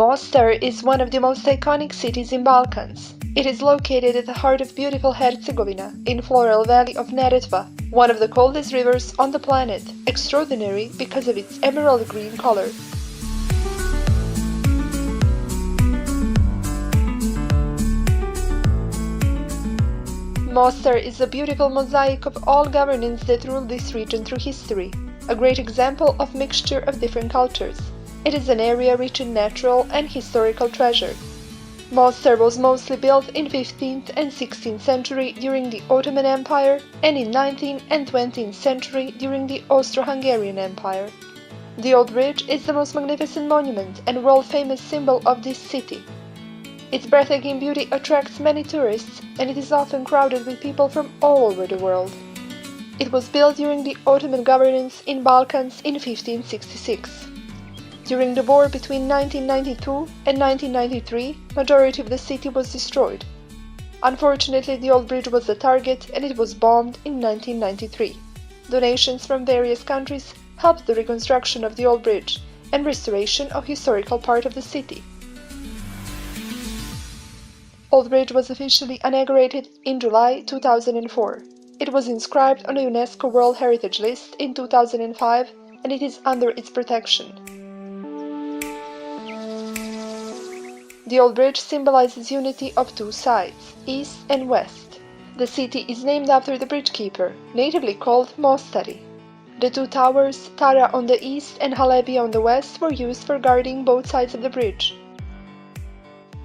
Mostar is one of the most iconic cities in Balkans. It is located at the heart of beautiful Herzegovina, in floral valley of Neretva, one of the coldest rivers on the planet, extraordinary because of its emerald green color. Mostar is a beautiful mosaic of all governments that ruled this region through history, a great example of mixture of different cultures. It is an area rich in natural and historical treasure. Mostar was mostly built in 15th and 16th century during the Ottoman Empire and in 19th and 20th century during the Austro-Hungarian Empire. The Old Bridge is the most magnificent monument and world-famous symbol of this city. Its breathtaking beauty attracts many tourists and it is often crowded with people from all over the world. It was built during the Ottoman governance in Balkans in 1566. During the war between 1992 and 1993, majority of the city was destroyed. Unfortunately, the old bridge was the target and it was bombed in 1993. Donations from various countries helped the reconstruction of the old bridge and restoration of historical part of the city. Old Bridge was officially inaugurated in July 2004. It was inscribed on a UNESCO World Heritage List in 2005 and it is under its protection. The Old Bridge symbolizes unity of two sides, east and west. The city is named after the bridge keeper, natively called Mostari. The two towers, Tara on the east and Halebia on the west, were used for guarding both sides of the bridge.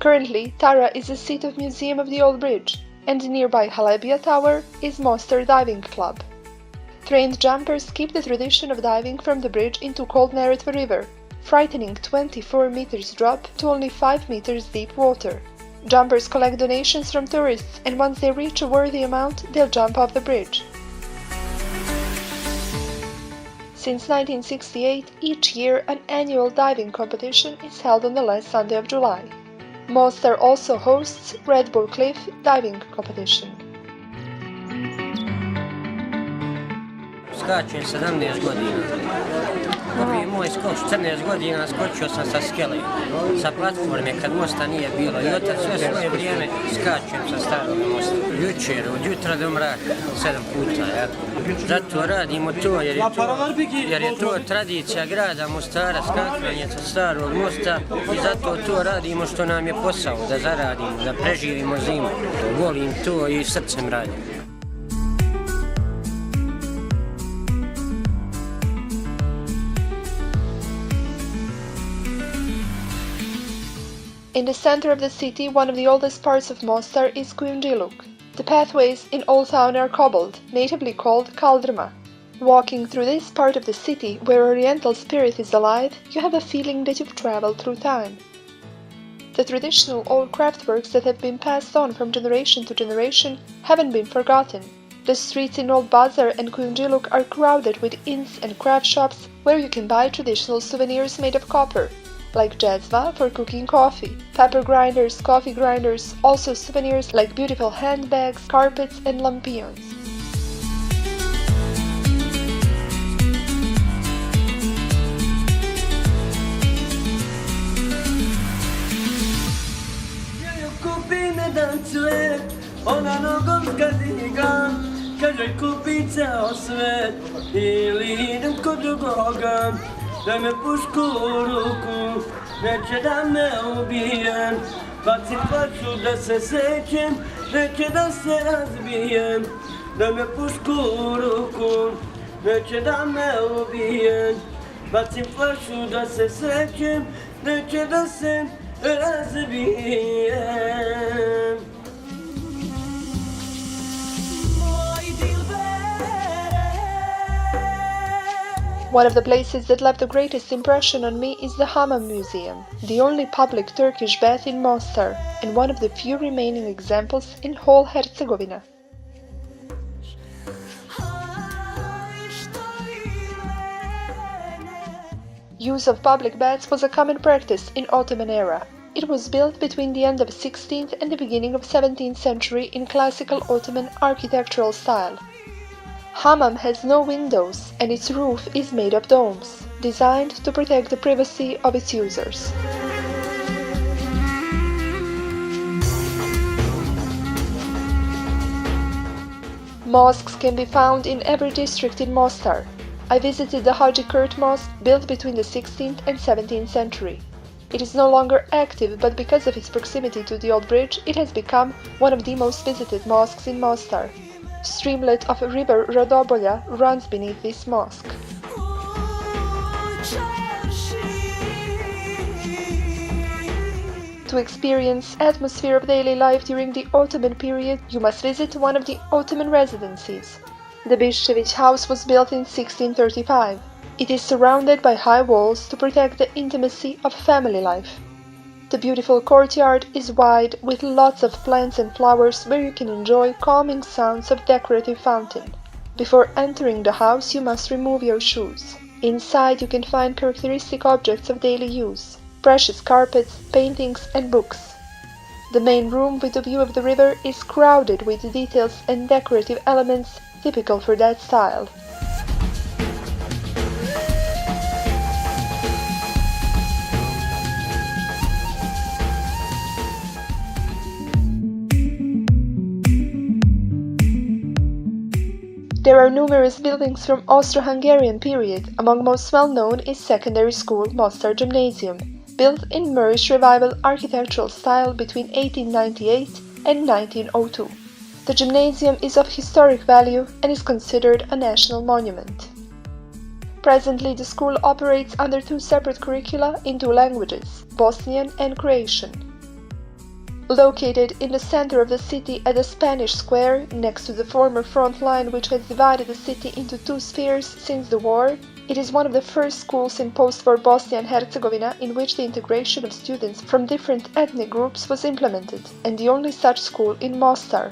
Currently, Tara is the seat of Museum of the Old Bridge, and nearby Halebia Tower is Mostar Diving Club. Trained jumpers keep the tradition of diving from the bridge into cold Neretva River, frightening 24 meters drop to only 5 meters deep water. Jumpers collect donations from tourists and once they reach a worthy amount, they'll jump off the bridge. Since 1968, each year an annual diving competition is held on the last Sunday of July. Mostar also hosts Red Bull Cliff diving competition. Skačem 17 godina. Prvi moj skok 14 godina skočio sam sa skele, sa platforme kad mosta nije bilo i otac sve svoje vrijeme skačem sa starog mosta. Jučer, od jutra do mraka, 7 puta. Ja. Zato radimo to jer je to tradicija grada Mostara, skakanje sa starog mosta i zato to radimo što nam je posao, da zaradimo, da preživimo zimu. Volim to i srcem radim. In the center of the city, one of the oldest parts of Mostar is Kujundžić. The pathways in Old Town are cobbled, natively called kaldrma. Walking through this part of the city, where Oriental spirit is alive, you have a feeling that you've traveled through time. The traditional old craftworks that have been passed on from generation to generation haven't been forgotten. The streets in Old Bazaar and Kujundžić are crowded with inns and craft shops where you can buy traditional souvenirs made of copper, like jezva for cooking coffee, pepper grinders, coffee grinders, also souvenirs like beautiful handbags, carpets and lampions. Ona nogom zgadiga, kaže kupi ceo svet ili idem kod drugoga, da me pušku u ruku, neće da me ubijem, bacim plaću da se sećem, neće da se razbijem, da me pušku u ruku, neće da me ubijem, bacim plaću da se sećem, neće da se razbijem. One of the places that left the greatest impression on me is the Hamam Museum, the only public Turkish bath in Mostar and one of the few remaining examples in whole Herzegovina. Use of public baths was a common practice in Ottoman era. It was built between the end of 16th and the beginning of 17th century in classical Ottoman architectural style. Hammam has no windows and its roof is made of domes, designed to protect the privacy of its users. Mosques can be found in every district in Mostar. I visited the Haji Kurt Mosque, built between the 16th and 17th century. It is no longer active, but because of its proximity to the old bridge, it has become one of the most visited mosques in Mostar. Streamlet of river Rodobolja runs beneath this mosque. To experience atmosphere of daily life during the Ottoman period, you must visit one of the Ottoman residencies. The Bišćević house was built in 1635. It is surrounded by high walls to protect the intimacy of family life. The beautiful courtyard is wide with lots of plants and flowers where you can enjoy calming sounds of decorative fountain. Before entering the house, you must remove your shoes. Inside you can find characteristic objects of daily use, precious carpets, paintings and books. The main room with a view of the river is crowded with details and decorative elements typical for that style. There are numerous buildings from Austro-Hungarian period. Among most well-known is secondary school Mostar Gymnasium, built in Moorish Revival architectural style between 1898 and 1902. The gymnasium is of historic value and is considered a national monument. Presently, the school operates under two separate curricula in two languages, Bosnian and Croatian. Located in the center of the city at the Spanish Square, next to the former front line which has divided the city into two spheres since the war, it is one of the first schools in post-war Bosnia and Herzegovina in which the integration of students from different ethnic groups was implemented, and the only such school in Mostar.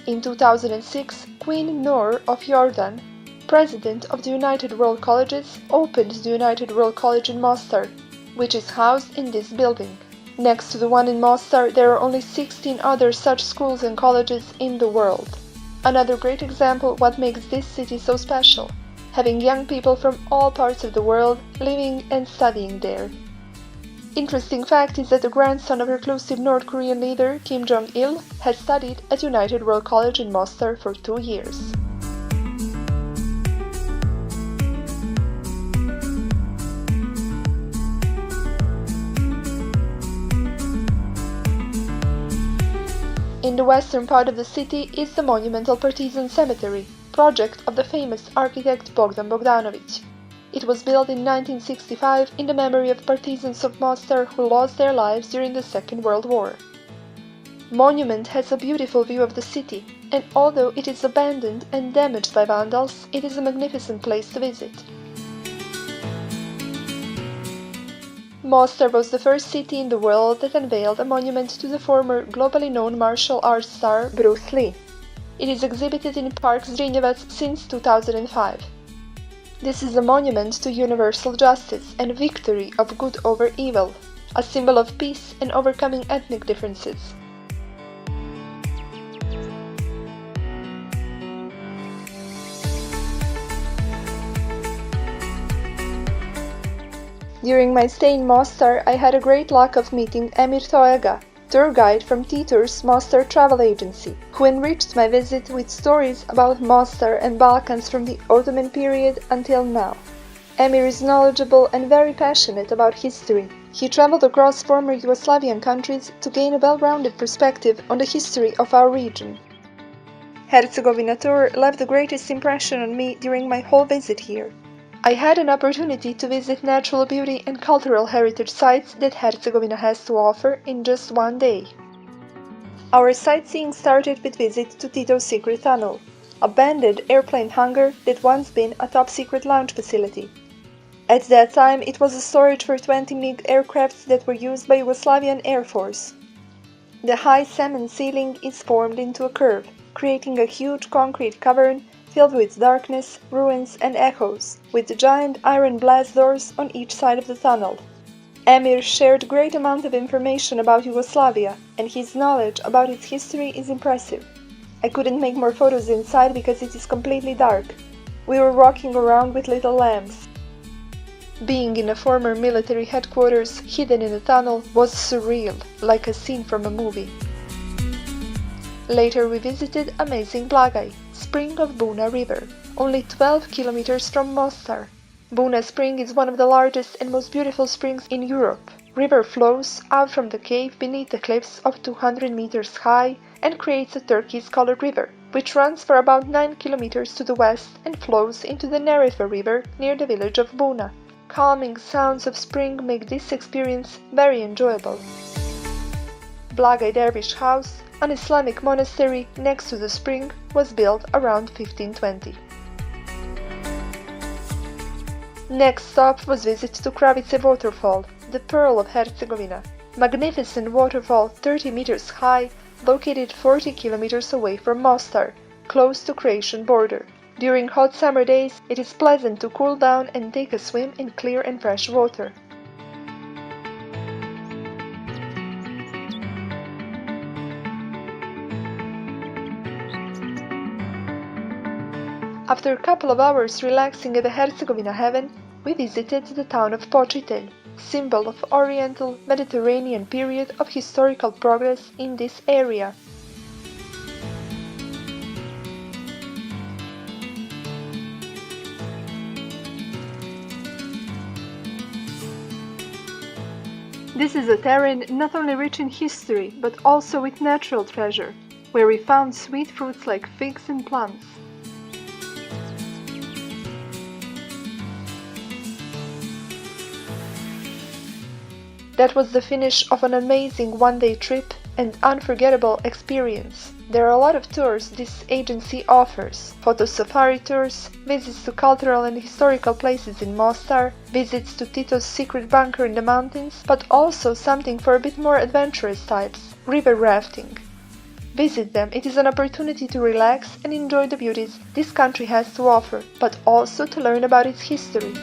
In 2006, Queen Noor of Jordan, president of the United World Colleges, opened the United World College in Mostar, which is housed in this building. Next to the one in Mostar, there are only 16 other such schools and colleges in the world. Another great example what makes this city so special, having young people from all parts of the world living and studying there. Interesting fact is that the grandson of reclusive North Korean leader Kim Jong-il has studied at United World College in Mostar for 2 years. In the western part of the city is the monumental Partisan Cemetery, project of the famous architect Bogdan Bogdanović. It was built in 1965 in the memory of partisans of Mostar who lost their lives during the Second World War. Monument has a beautiful view of the city, and although it is abandoned and damaged by vandals, it is a magnificent place to visit. Mostar was the first city in the world that unveiled a monument to the former globally known martial arts star Bruce Lee. It is exhibited in Park Zrinjevac since 2005. This is a monument to universal justice and victory of good over evil, a symbol of peace and overcoming ethnic differences. During my stay in Mostar, I had a great luck of meeting Emir Toega, tour guide from T-Tours Mostar travel agency, who enriched my visit with stories about Mostar and Balkans from the Ottoman period until now. Emir is knowledgeable and very passionate about history. He traveled across former Yugoslavian countries to gain a well-rounded perspective on the history of our region. Herzegovina tour left the greatest impression on me during my whole visit here. I had an opportunity to visit natural beauty and cultural heritage sites that Herzegovina has to offer in just one day. Our sightseeing started with visit to Tito's secret tunnel, a abandoned airplane hangar that once been a top-secret launch facility. At that time, it was a storage for 20 MiG aircrafts that were used by Yugoslavian Air Force. The high cement ceiling is formed into a curve, creating a huge concrete cavern filled with darkness, ruins and echoes, with giant iron blast doors on each side of the tunnel. Emir shared great amount of information about Yugoslavia, and his knowledge about its history is impressive. I couldn't make more photos inside because it is completely dark. We were walking around with little lamps. Being in a former military headquarters hidden in a tunnel was surreal, like a scene from a movie. Later we visited amazing Blagaj, spring of Buna River, only 12 kilometers from Mostar. Buna Spring is one of the largest and most beautiful springs in Europe. River flows out from the cave beneath the cliffs of 200 meters high and creates a turquoise-colored river, which runs for about 9 kilometers to the west and flows into the Neretva River near the village of Buna. Calming sounds of spring make this experience very enjoyable. Blagaj Dervish House, an Islamic monastery next to the spring, was built around 1520. Next stop was visit to Kravice waterfall, the pearl of Herzegovina. Magnificent waterfall 30 meters high, located 40 kilometers away from Mostar, close to Croatian border. During hot summer days, it is pleasant to cool down and take a swim in clear and fresh water. After a couple of hours relaxing at the Herzegovina heaven, we visited the town of Počitelj, symbol of Oriental Mediterranean period of historical progress in this area. This is a terrain not only rich in history, but also with natural treasure, where we found sweet fruits like figs and plums. That was the finish of an amazing one-day trip and unforgettable experience. There are a lot of tours this agency offers: photo safari tours, visits to cultural and historical places in Mostar, visits to Tito's secret bunker in the mountains, but also something for a bit more adventurous types: river rafting. Visit them, it is an opportunity to relax and enjoy the beauties this country has to offer, but also to learn about its history.